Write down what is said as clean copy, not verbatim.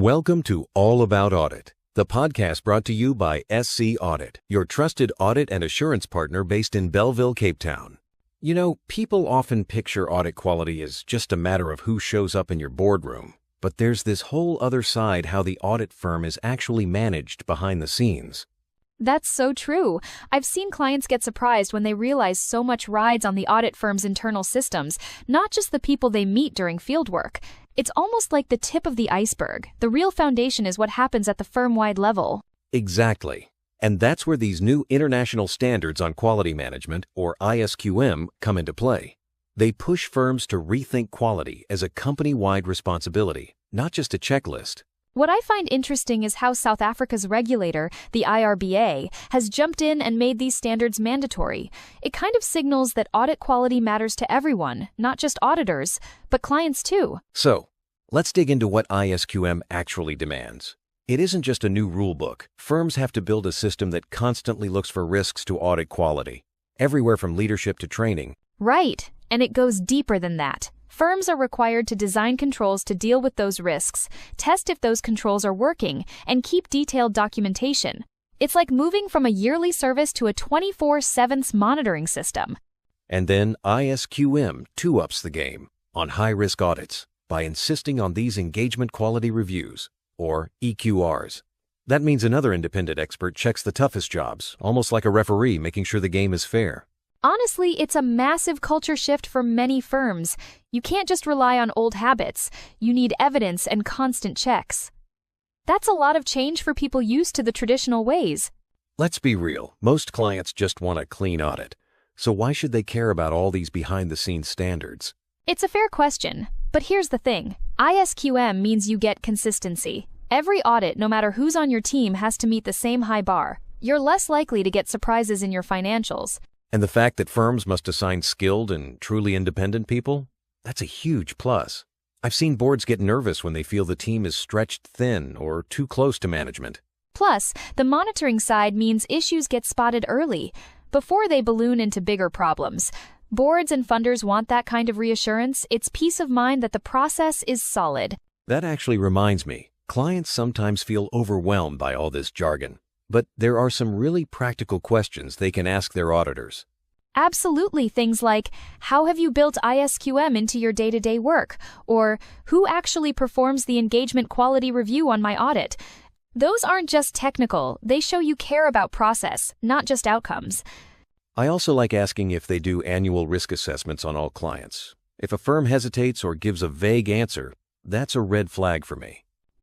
Welcome to All About Audit, the podcast brought to you by SC Audit, your trusted audit and assurance partner based in Belleville, Cape Town. You know, people often picture audit quality as just a matter of who shows up in your boardroom, but there's this whole other side how the audit firm is actually managed behind the scenes. That's so true. I've seen clients get surprised when they realize so much rides on the audit firm's internal systems, not just the people they meet during fieldwork. It's almost like the tip of the iceberg. The real foundation is what happens at the firm-wide level. Exactly. And that's where these new international standards on quality management, or ISQM, come into play. They push firms to rethink quality as a company-wide responsibility, not just a checklist. What I find interesting is how South Africa's regulator, the IRBA, has jumped in and made these standards mandatory. It kind of signals that audit quality matters to everyone, not just auditors, but clients too. So, let's dig into what ISQM actually demands. It isn't just a new rule book. Firms have to build a system that constantly looks for risks to audit quality, everywhere from leadership to training. Right, and it goes deeper than that. Firms are required to design controls to deal with those risks, test if those controls are working, and keep detailed documentation. It's like moving from a yearly service to a 24/7 monitoring system. And then ISQM two-ups the game on high-risk audits by insisting on these engagement quality reviews, or EQRs. That means another independent expert checks the toughest jobs, almost like a referee making sure the game is fair. Honestly, it's a massive culture shift for many firms. You can't just rely on old habits. You need evidence and constant checks. That's a lot of change for people used to the traditional ways. Let's be real, most clients just want a clean audit. So why should they care about all these behind-the-scenes standards? It's a fair question, but here's the thing. ISQM means you get consistency. Every audit, no matter who's on your team, has to meet the same high bar. You're less likely to get surprises in your financials. And the fact that firms must assign skilled and truly independent people? That's a huge plus. I've seen boards get nervous when they feel the team is stretched thin or too close to management. Plus, the monitoring side means issues get spotted early, before they balloon into bigger problems. Boards and funders want that kind of reassurance. It's peace of mind that the process is solid. That actually reminds me, clients sometimes feel overwhelmed by all this jargon. But there are some really practical questions they can ask their auditors. Absolutely, things like, how have you built ISQM into your day-to-day work? Or, who actually performs the engagement quality review on my audit? Those aren't just technical, they show you care about process, not just outcomes. I also like asking if they do annual risk assessments on all clients. If a firm hesitates or gives a vague answer, that's a red flag for me.